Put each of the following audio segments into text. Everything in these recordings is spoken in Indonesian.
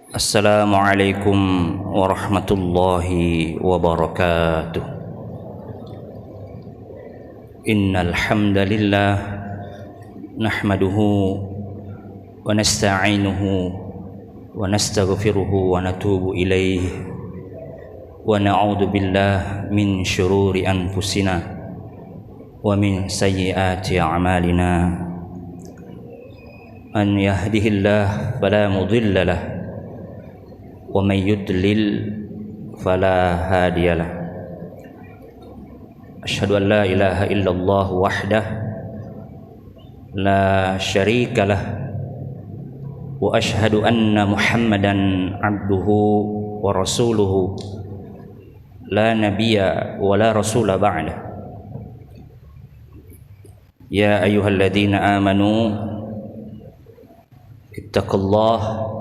Assalamualaikum warahmatullahi wabarakatuh. Innal hamdalillah nahmaduhu wa nasta'inuhu wa nastaghfiruhu wa natubu ilaihi wa na'udzu billahi min syururi anfusina wa min sayyiati a'malina. Man yahdihillahu fala mudilla lahu wa may yudlil fala hadiyalah. Asyhadu an la ilaha illallah wahdah la syarikalah wa asyhadu anna Muhammadan abduhu wa rasuluhu la nabiyya wa la rasula ba'dah. Ya ayyuhalladzina amanu ittaqullaha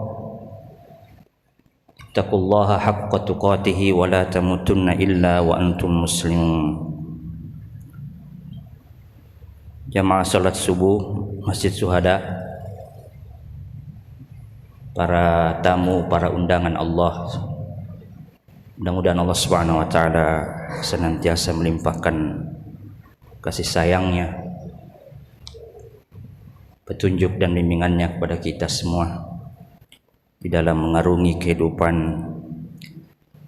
haqqa tuqatih wa la tamutunna illa wa antum muslimun. Jamaah salat subuh Masjid Syuhada, para tamu, para undangan Allah, mudah-mudahan Allah Subhanahu wa taala senantiasa melimpahkan kasih sayangnya, petunjuk dan bimbingannya kepada kita semua di dalam mengarungi kehidupan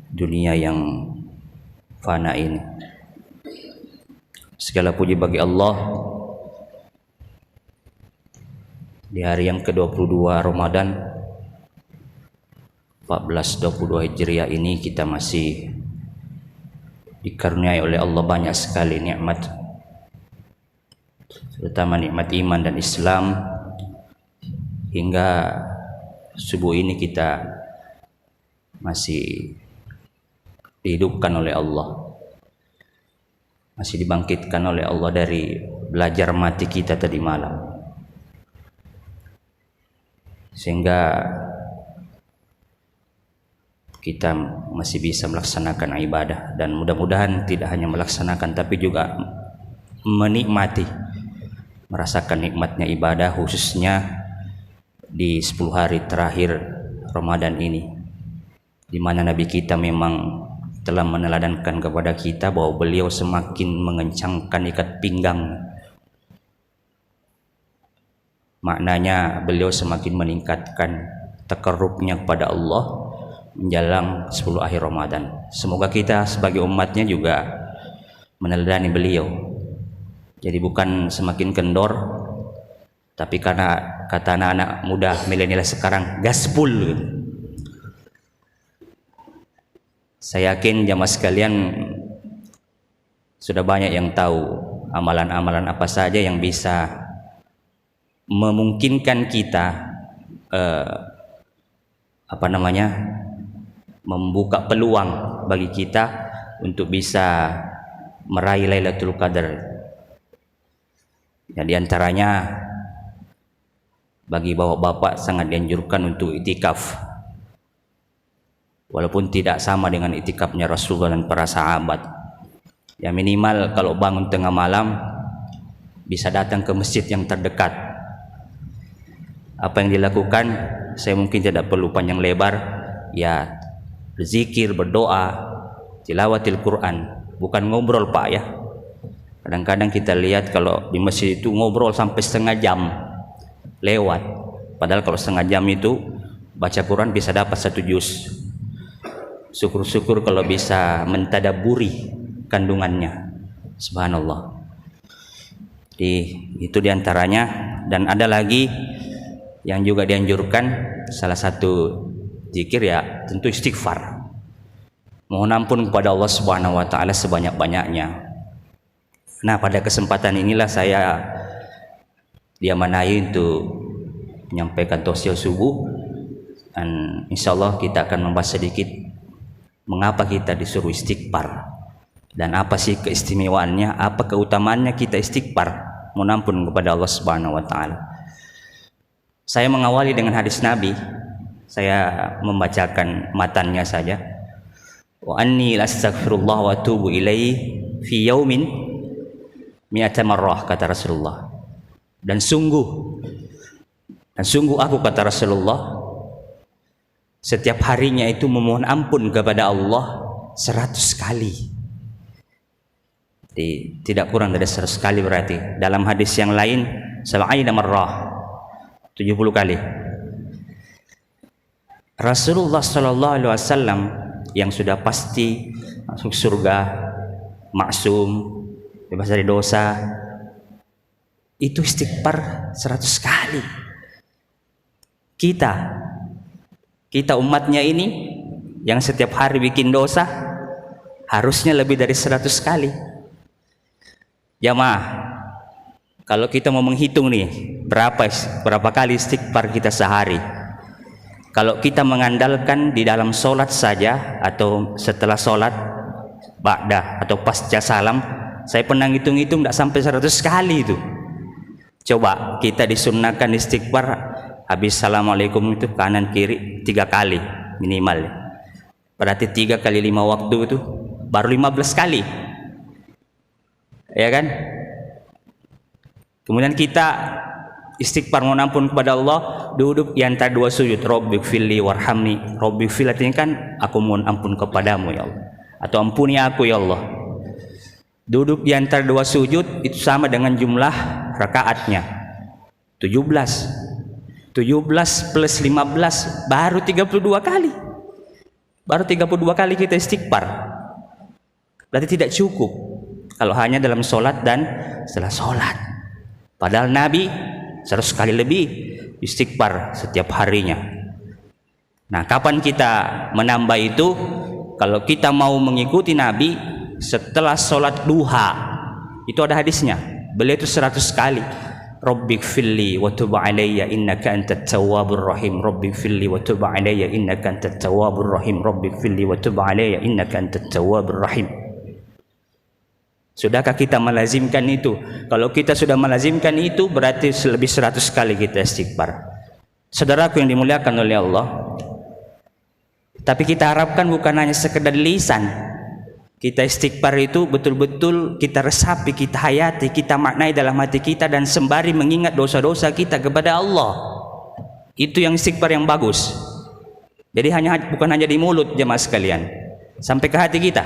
dunia yang fana ini. Segala puji bagi Allah. Di hari yang ke-22 Ramadan 1422 Hijriah ini kita masih dikaruniai oleh Allah banyak sekali nikmat, terutama nikmat iman dan Islam, hingga subuh ini kita masih dihidupkan oleh Allah, masih dibangkitkan oleh Allah dari belajar mati kita tadi malam, sehingga kita masih bisa melaksanakan ibadah. Dan mudah-mudahan tidak hanya melaksanakan tapi juga menikmati, merasakan nikmatnya ibadah, khususnya di 10 hari terakhir Ramadan ini, di mana Nabi kita memang telah meneladankan kepada kita bahwa beliau semakin mengencangkan ikat pinggang. Maknanya beliau semakin meningkatkan takarrubnya kepada Allah menjelang 10 akhir Ramadan. Semoga kita sebagai umatnya juga meneladani beliau. Jadi bukan semakin kendor, tapi karena kata anak-anak muda milenial sekarang gaspul. Saya yakin jamaah sekalian sudah banyak yang tahu amalan-amalan apa saja yang bisa memungkinkan kita membuka peluang bagi kita untuk bisa meraih Lailatul Qadar. Ya, di antaranya bagi bapak-bapak sangat dianjurkan untuk itikaf, walaupun tidak sama dengan itikafnya Rasulullah dan para sahabat. Ya, minimal kalau bangun tengah malam bisa datang ke masjid yang terdekat. Apa yang dilakukan, saya mungkin tidak perlu panjang lebar, ya berzikir, berdoa, tilawatil Quran, bukan ngobrol Pak ya. Kadang-kadang kita lihat kalau di masjid itu ngobrol sampai setengah jam lewat, padahal kalau setengah jam itu baca Quran bisa dapat 1 juz. Syukur-syukur kalau bisa mentadaburi kandungannya, subhanallah. Itu diantaranya. Dan ada lagi yang juga dianjurkan, salah satu zikir ya tentu istighfar, mohon ampun kepada Allah Subhanahu wa taala sebanyak-banyaknya. Nah, pada kesempatan inilah saya diamanahi untuk menyampaikan tausiah subuh, dan insyaallah kita akan membahas sedikit mengapa kita disuruh istighfar dan apa sih keistimewaannya, apa keutamaannya kita istighfar mohon ampun kepada Allah Subhanahu wa taala. Saya mengawali dengan hadis Nabi. Saya membacakan matannya saja. Wa anni lastaghfirullah wa atubu ilaihi fi yaumin mi'ata marrah, kata Rasulullah. Dan sungguh aku, kata Rasulullah, setiap harinya itu memohon ampun kepada Allah 100 kali. Jadi, tidak kurang dari 100 kali berarti. Dalam hadis yang lain, 70 marrah, 70 kali. Rasulullah sallallahu alaihi wasallam yang sudah pasti masuk surga, maksum, bebas dari dosa, itu istighfar 100 kali. Kita umatnya ini yang setiap hari bikin dosa harusnya lebih dari 100 kali. Jamaah, kalau kita mau menghitung nih berapa kali istighfar kita sehari, kalau kita mengandalkan di dalam sholat saja atau setelah sholat, ba'da atau pasca salam, saya pernah hitung-hitung tidak sampai 100 kali itu. Coba kita disunnahkan istighfar habis assalamualaikum itu kanan kiri 3 kali minimal. Berarti 3 kali 5 waktu itu baru 15 kali. Ya kan? Kemudian kita istighfar mohon ampun kepada Allah, duduk di antara 2 sujud, Rabbighfirli warhamni. Rabbighfir artinya kan aku mohon ampun kepadamu ya Allah, atau ampuni aku ya Allah. Duduk di antara 2 sujud itu sama dengan jumlah rakaatnya 17 plus 15 baru 32 kali. Baru 32 kali kita istighfar. Berarti tidak cukup kalau hanya dalam sholat dan setelah sholat. Padahal Nabi 100 kali lebih istighfar setiap harinya. Nah, kapan kita menambah itu? Kalau kita mau mengikuti Nabi setelah sholat duha, itu ada hadisnya. Beliau itu 100 kali. Rabbighfirli wa tub alayya innaka antat tawwabur rahim. Rabbighfirli wa tub alayya innaka antat tawwabur rahim. Rabbighfirli wa tub alayya innaka antat tawwabur rahim. Sudahkah kita melazimkan itu? Kalau kita sudah melazimkan itu, berarti lebih 100 kali kita istighfar. Saudaraku yang dimuliakan oleh Allah, tapi kita harapkan bukan hanya sekedar lisan. Kita istighfar itu betul-betul kita resapi, kita hayati, kita maknai dalam hati kita, dan sembari mengingat dosa-dosa kita kepada Allah. Itu yang istighfar yang bagus. Jadi bukan hanya di mulut jemaah sekalian, sampai ke hati kita.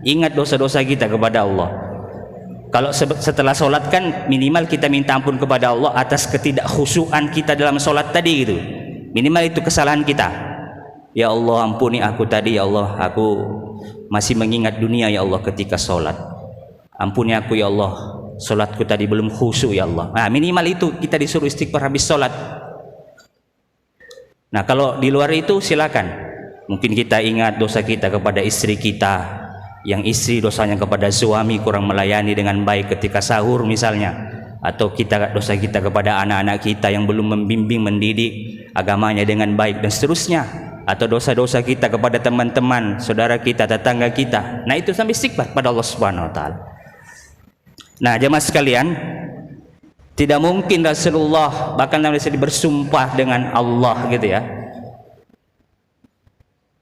Ingat dosa-dosa kita kepada Allah. Kalau setelah sholat kan minimal kita minta ampun kepada Allah atas ketidakkhusyuan kita dalam sholat tadi gitu. Minimal itu kesalahan kita. Ya Allah, ampuni aku tadi ya Allah, aku masih mengingat dunia ya Allah ketika sholat. Ampuni aku ya Allah, sholatku tadi belum khusyuk ya Allah. Nah, minimal itu kita disuruh istighfar habis sholat. Nah, kalau di luar itu silakan. Mungkin kita ingat dosa kita kepada istri kita, yang istri dosanya kepada suami kurang melayani dengan baik ketika sahur misalnya, atau dosa kita kepada anak-anak kita yang belum membimbing mendidik agamanya dengan baik dan seterusnya, atau dosa-dosa kita kepada teman-teman, saudara kita, tetangga kita. Nah, itu sampai istighfar pada Allah Subhanahu wa taala. Nah, jemaah sekalian, tidak mungkin Rasulullah bahkan Nabi bersumpah dengan Allah gitu ya,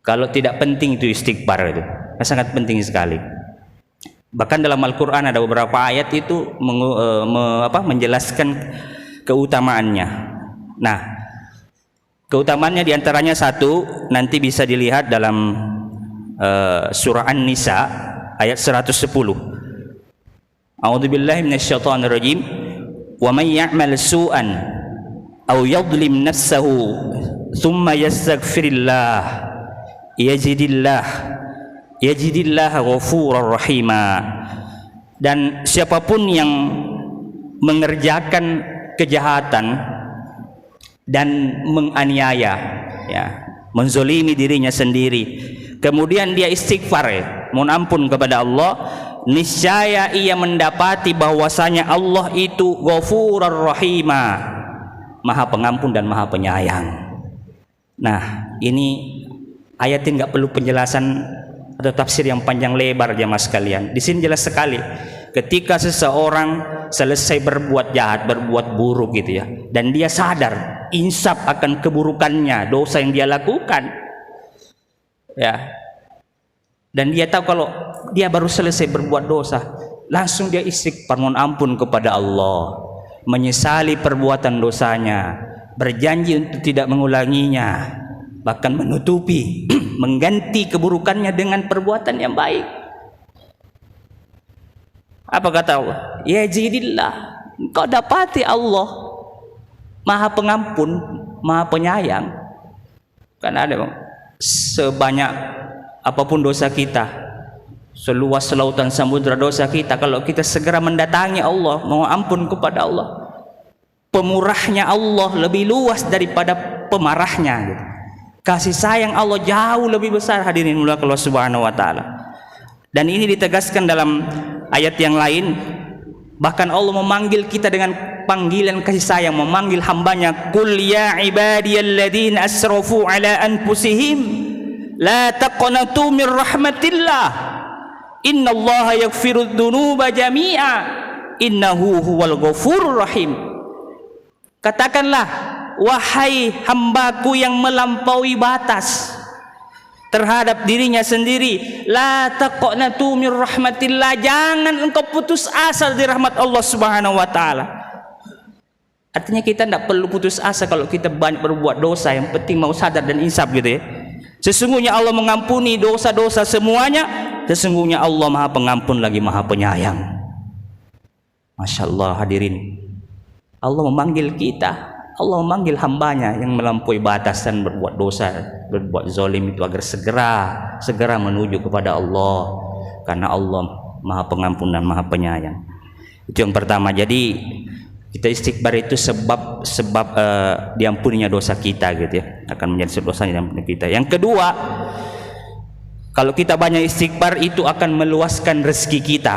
kalau tidak penting itu istighfar itu. Sangat penting sekali. Bahkan dalam Al-Quran ada beberapa ayat itu menjelaskan keutamaannya. Nah, keutamaannya diantaranya satu, nanti bisa dilihat dalam surah An-Nisa ayat 110. A'udzubillahi minasyaitonirrajim. Wa may ya'mal su'an aw yadhlim nafsahu thumma yastaghfirillah yajidillah ghafurur rahima. Dan siapapun yang mengerjakan kejahatan dan menganiaya, ya, menzolimi dirinya sendiri, kemudian dia istighfar, mohon ampun kepada Allah, niscaya ia mendapati bahwasanya Allah itu ghafurur rahima, maha pengampun dan maha penyayang. Nah, ini ayat ini nggak perlu penjelasan atau tafsir yang panjang lebar jemaah sekalian. Di sini jelas sekali, ketika seseorang selesai berbuat jahat, berbuat buruk gitu ya, dan dia sadar, insaf akan keburukannya, dosa yang dia lakukan, ya, dan dia tahu kalau dia baru selesai berbuat dosa, langsung dia istighfar, mohon ampun kepada Allah, menyesali perbuatan dosanya, berjanji untuk tidak mengulanginya. bahkan menutupi, mengganti keburukannya dengan perbuatan yang baik. Apa kata Allah? Yazidillah, engkau dapati Allah Maha Pengampun, Maha Penyayang. Karena ada bang, sebanyak apapun dosa kita, seluas lautan samudra dosa kita, kalau kita segera mendatangi Allah, mohon ampun kepada Allah, pemurahnya Allah lebih luas daripada pemarahnya gitu. Kasih sayang Allah jauh lebih besar, hadirin mulai Allah Subhanahu wa taala. Dan ini ditegaskan dalam ayat yang lain. Bahkan Allah memanggil kita dengan panggilan kasih sayang, memanggil hambanya, qul ya ibadiyalladzina asrafu ala anfusihim la taqnatu min rahmatillah innallaha yaghfirudz dzunuba jami'a innahu huwal ghafurur rahim. Katakanlah, wahai hambaku yang melampaui batas terhadap dirinya sendiri, la taqnatu min rahmatillah, jangan engkau putus asa dari rahmat Allah Subhanahu wa taala. Artinya kita tidak perlu putus asa kalau kita banyak berbuat dosa, yang penting mau sadar dan insaf gitu ya. Sesungguhnya Allah mengampuni dosa-dosa semuanya, sesungguhnya Allah Maha Pengampun lagi Maha Penyayang. Masya Allah hadirin, Allah memanggil kita, Allah memanggil hambanya yang melampaui batas dan berbuat dosa, berbuat zalim itu agar segera menuju kepada Allah, karena Allah Maha Pengampun dan Maha Penyayang. Itu yang pertama. Jadi kita istighfar itu sebab diampuninya dosa kita gitu ya, akan menjadi dosanya diampuni kita. Yang kedua, kalau kita banyak istighfar itu akan meluaskan rezeki kita,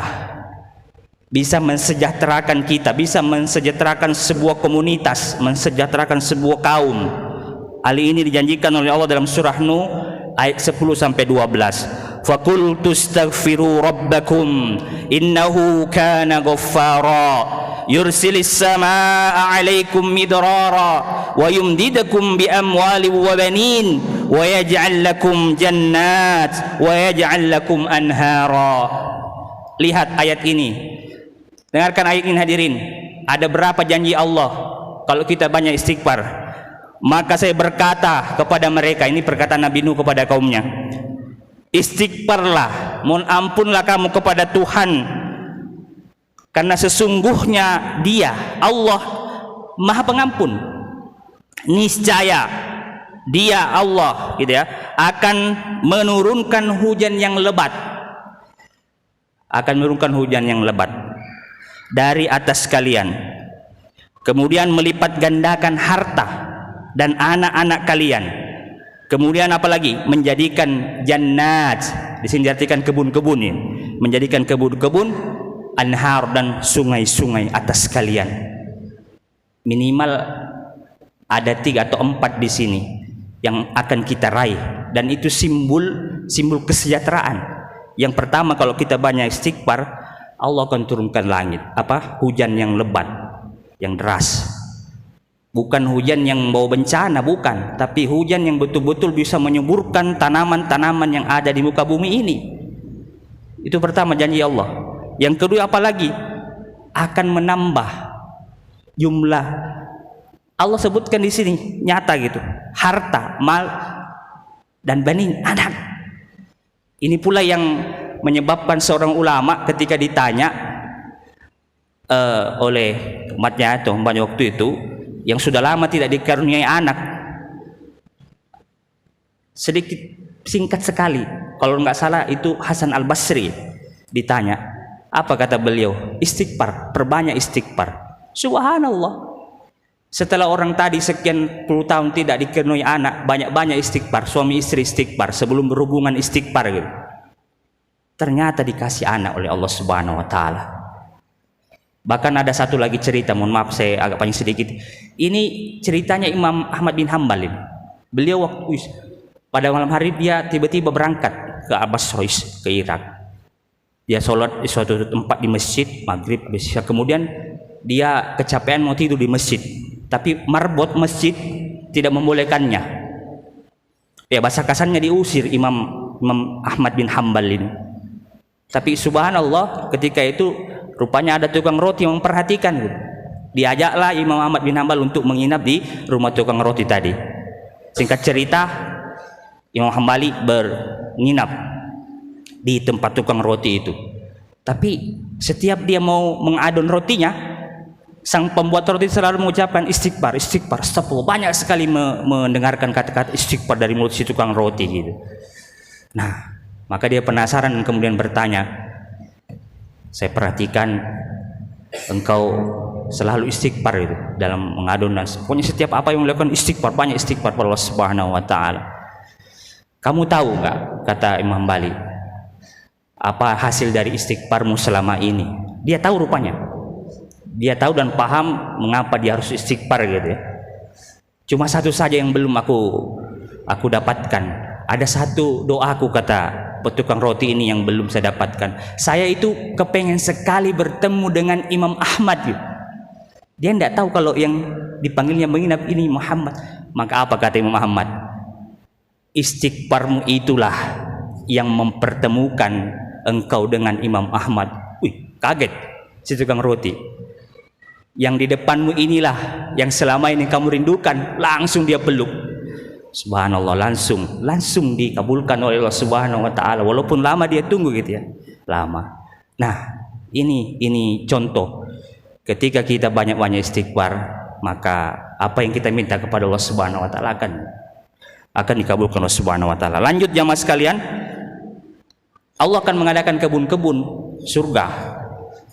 bisa mensejahterakan kita, bisa mensejahterakan sebuah komunitas, mensejahterakan sebuah kaum. Hal ini dijanjikan oleh Allah dalam surah Nuh ayat 10 sampai 12. Faqul tastaghfiru rabbakum innahu kana ghaffara yursilis samaa'a 'alaikum midrara wa yumdidukum bi amwalin wa banin wa yaj'al lakum jannat wa yaj'al lakum anhara. Lihat ayat ini. Dengarkan ayat ini hadirin. Ada berapa janji Allah kalau kita banyak istighfar? Maka saya berkata kepada mereka, ini perkataan Nabi Nuh kepada kaumnya, istighfarlah, mohon ampunlah kamu kepada Tuhan, karena sesungguhnya Dia Allah Maha Pengampun. Niscaya Dia Allah gitu ya, akan menurunkan hujan yang lebat, akan menurunkan hujan yang lebat dari atas kalian, kemudian melipat gandakan harta dan anak-anak kalian, kemudian apalagi menjadikan jannat, di sini diartikan kebun-kebun ini, menjadikan kebun-kebun, anhar dan sungai-sungai atas kalian. Minimal ada 3 atau 4 di sini yang akan kita raih, dan itu simbol kesejahteraan. Yang pertama, kalau kita banyak istighfar, Allah akan turunkan langit, hujan yang lebat, yang deras. Bukan hujan yang bawa bencana, bukan, tapi hujan yang betul-betul bisa menyuburkan tanaman-tanaman yang ada di muka bumi ini. Itu pertama janji Allah. Yang kedua apalagi? Akan menambah jumlah. Allah sebutkan di sini nyata gitu, harta, mal dan banin, anak. Ini pula yang menyebabkan seorang ulama ketika ditanya oleh umatnya atau pada waktu itu yang sudah lama tidak dikaruniai anak, sedikit singkat sekali, kalau nggak salah itu Hasan Al-Basri, ditanya apa, kata beliau, istighfar, perbanyak istighfar. Subhanallah, setelah orang tadi sekian puluh tahun tidak dikaruniai anak, banyak-banyak istighfar, suami istri istighfar, sebelum berhubungan istighfar gitu, ternyata dikasih anak oleh Allah Subhanahu wa taala. Bahkan ada satu lagi cerita, mohon maaf saya agak panjang sedikit. Ini ceritanya Imam Ahmad bin Hanbal. Beliau waktu pada malam hari dia tiba-tiba berangkat ke Basra, ke Irak. Dia sholat di suatu tempat di masjid maghrib, kemudian dia kecapean mau tidur di masjid, tapi marbot masjid tidak membolehkannya. Ya, bahasa kasarnya diusir Imam Ahmad bin Hanbal ini. Tapi subhanallah, ketika itu rupanya ada tukang roti yang memperhatikan gitu. Diajaklah Imam Ahmad bin Hanbal untuk menginap di rumah tukang roti tadi. Singkat cerita, Imam Hambali menginap di tempat tukang roti itu. Tapi setiap dia mau mengadon rotinya, sang pembuat roti selalu mengucapkan istighfar, istighfar, astagfirullah. Banyak sekali mendengarkan kata-kata istighfar dari mulut si tukang roti gitu. Nah, maka dia penasaran dan kemudian bertanya, saya perhatikan engkau selalu istighfar itu dalam mengadon dan pokoknya setiap apa yang melakukan istighfar, banyak istighfar pada Allah Subhanahu wa taala. Kamu tahu enggak, kata Imam Hambali, apa hasil dari istighfarmu selama ini? Dia tahu rupanya. Dia tahu dan paham mengapa dia harus istighfar gitu ya. Cuma satu saja yang belum aku dapatkan. Ada satu doaku, kata petukang roti ini, yang belum saya dapatkan. Saya itu kepengen sekali bertemu dengan Imam Ahmad gitu. Dia tidak tahu kalau yang dipanggilnya menginap ini Muhammad. Maka apa kata Imam Ahmad? Istighfarmu itulah yang mempertemukan engkau dengan Imam Ahmad. Wih, kaget si tukang roti. Yang di depanmu inilah yang selama ini kamu rindukan. Langsung dia peluk. Subhanallah, langsung dikabulkan oleh Allah Subhanahu wa taala. Walaupun lama dia tunggu gitu ya. Lama. Nah, ini contoh. Ketika kita banyak-banyak istighfar, maka apa yang kita minta kepada Allah Subhanahu wa taala akan dikabulkan Allah Subhanahu wa taala. Lanjut jamaah sekalian, Allah akan mengadakan kebun-kebun surga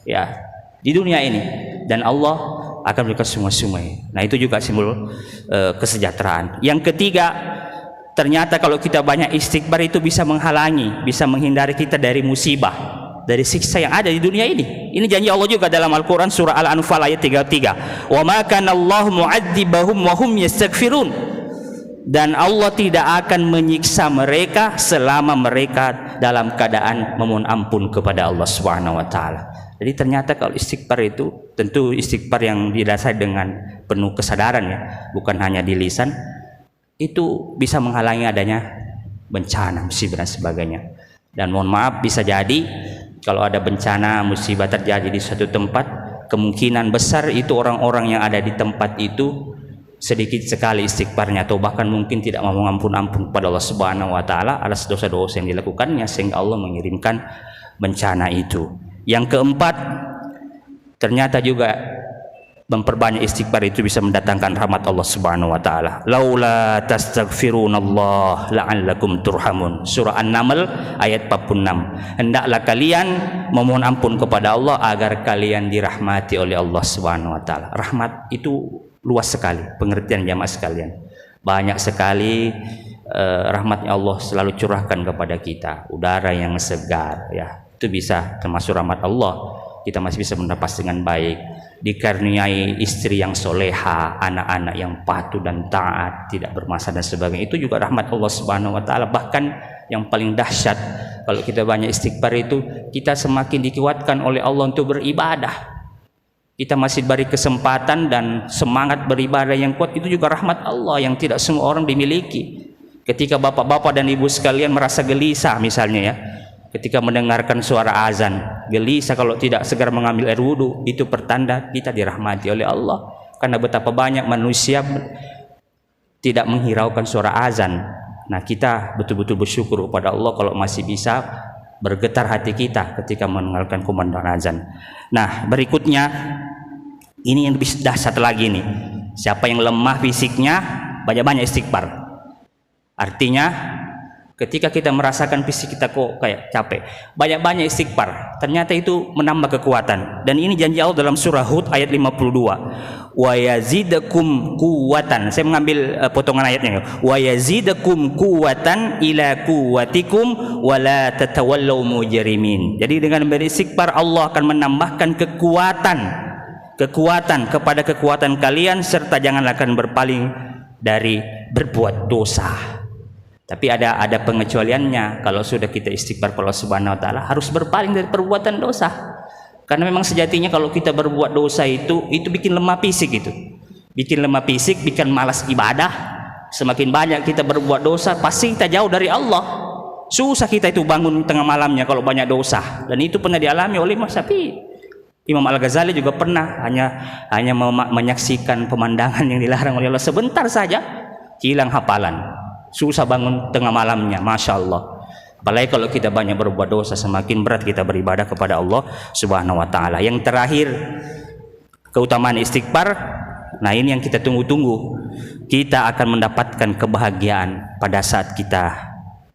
ya di dunia ini, dan Allah akan memberikan sungai-sungai. Nah, itu juga simbol kesejahteraan. Yang ketiga, ternyata kalau kita banyak istighfar itu bisa menghalangi, bisa menghindari kita dari musibah, dari siksa yang ada di dunia ini. Ini janji Allah juga dalam Al-Quran surah Al-Anfal ayat 33. Wa ma kana Allah mu'adzibahum wa hum yastaghfirun. Dan Allah tidak akan menyiksa mereka selama mereka dalam keadaan memohon ampun kepada Allah Subhanahu wa taala. Jadi ternyata kalau istighfar itu tentu istighfar yang didasari dengan penuh kesadaran ya, bukan hanya di lisan, itu bisa menghalangi adanya bencana, musibah dan sebagainya. Dan mohon maaf, bisa jadi kalau ada bencana, musibah terjadi di suatu tempat, kemungkinan besar itu orang-orang yang ada di tempat itu sedikit sekali istighfarnya, atau bahkan mungkin tidak mau mengampun kepada Allah Subhanahu wa taala atas dosa-dosa yang dilakukannya, sehingga Allah mengirimkan bencana itu. Yang keempat, ternyata juga memperbanyak istighfar itu bisa mendatangkan rahmat Allah Subhanahu wa taala. Laula tastaghfirunallah la'allakum turhamun. Surah An-Naml ayat 46. Hendaklah kalian memohon ampun kepada Allah agar kalian dirahmati oleh Allah Subhanahu wa taala. Rahmat itu luas sekali pengertian jamaah sekalian. Banyak sekali rahmatnya Allah selalu curahkan kepada kita. Udara yang segar ya, itu bisa termasuk rahmat Allah. Kita masih bisa bernapas dengan baik, dikaruniai istri yang soleha, anak-anak yang patuh dan taat, tidak bermasalah dan sebagainya. Itu juga rahmat Allah Subhanahu wa taala. Bahkan yang paling dahsyat, kalau kita banyak istighfar itu, kita semakin dikuatkan oleh Allah untuk beribadah. Kita masih beri kesempatan dan semangat beribadah yang kuat. Itu juga rahmat Allah yang tidak semua orang dimiliki. Ketika bapak-bapak dan ibu sekalian merasa gelisah misalnya ya, ketika mendengarkan suara azan, gelisah kalau tidak segera mengambil air wudhu, itu pertanda kita dirahmati oleh Allah. Karena betapa banyak manusia tidak menghiraukan suara azan. Nah, kita betul-betul bersyukur kepada Allah kalau masih bisa bergetar hati kita ketika mendengarkan kumandang azan. Nah, berikutnya ini yang lebih dahsyat lagi nih. Siapa yang lemah fisiknya, banyak-banyak istighfar. Artinya ketika kita merasakan fisik kita kok kayak capek, banyak-banyak istighfar. Ternyata itu menambah kekuatan. Dan ini janji Allah dalam surah Hud ayat 52. Wa yazidakum quwwatan. Saya mengambil potongan ayatnya. Wa yazidakum quwwatan ila quwwatikum wa la tatawallaw mujrimin. Jadi dengan beristighfar Allah akan menambahkan kekuatan kepada kekuatan kalian, serta janganlah kalian berpaling dari berbuat dosa. Tapi ada pengecualiannya. Kalau sudah kita istighfar kepada Allah Subhanahu wa taala, harus berpaling dari perbuatan dosa. Karena memang sejatinya kalau kita berbuat dosa itu bikin lemah fisik itu. Bikin lemah fisik, bikin malas ibadah. Semakin banyak kita berbuat dosa, pasti kita jauh dari Allah. Susah kita itu bangun tengah malamnya kalau banyak dosa. Dan itu pernah dialami oleh Imam Syafi'i. Imam Al-Ghazali juga pernah hanya menyaksikan pemandangan yang dilarang oleh Allah sebentar saja, hilang hafalan. Susah bangun tengah malamnya, Masya Allah. Apalagi kalau kita banyak berbuat dosa, semakin berat kita beribadah kepada Allah Subhanahu wa taala. Yang terakhir, keutamaan istighfar. Nah, ini yang kita tunggu-tunggu. Kita akan mendapatkan kebahagiaan pada saat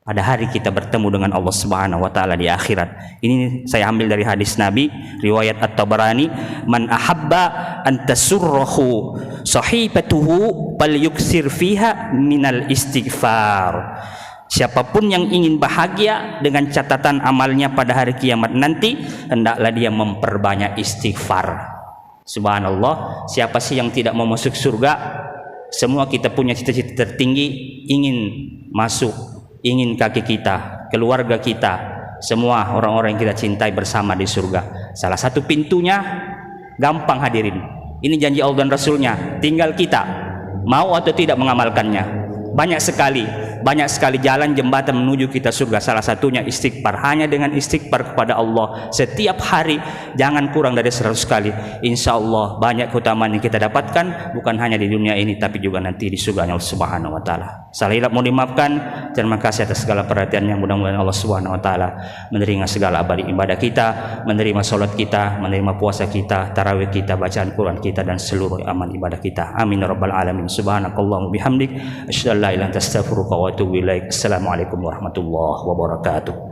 pada hari kita bertemu dengan Allah Subhanahu wa taala di akhirat. Ini saya ambil dari hadis Nabi riwayat At-Tabarani, "Man ahabba an tasurrahu sahifatuhu falyuksir fiha minal istighfar." Siapapun yang ingin bahagia dengan catatan amalnya pada hari kiamat nanti, hendaklah dia memperbanyak istighfar. Subhanallah, siapa sih yang tidak mau masuk surga? Semua kita punya cita-cita tertinggi, ingin masuk, ingin kaki kita, keluarga kita, semua orang-orang yang kita cintai bersama di surga. Salah satu pintunya gampang hadirin. Ini janji Allah dan Rasulnya, tinggal kita mau atau tidak mengamalkannya. Banyak sekali jalan jembatan menuju kita surga. Salah satunya istighfar. Hanya dengan istighfar kepada Allah setiap hari, jangan kurang dari 100 kali. Insya Allah banyak keutamaan yang kita dapatkan, bukan hanya di dunia ini tapi juga nanti di surga Allah Subhanahu wa taala. Salah hilap mohon dimaafkan. Terima kasih atas segala perhatiannya. Mudah-mudahan Allah Subhanahu wa taala menerima segala ibadah kita, menerima salat kita, menerima puasa kita, tarawih kita, bacaan Quran kita, dan seluruh amal ibadah kita. Amin ya rabbal alamin. Subhanakallahumma bihamdik, asyhadu an la ilaha illa anta astaghfiruka wa atubu ilaik. Assalamualaikum warahmatullahi wabarakatuh.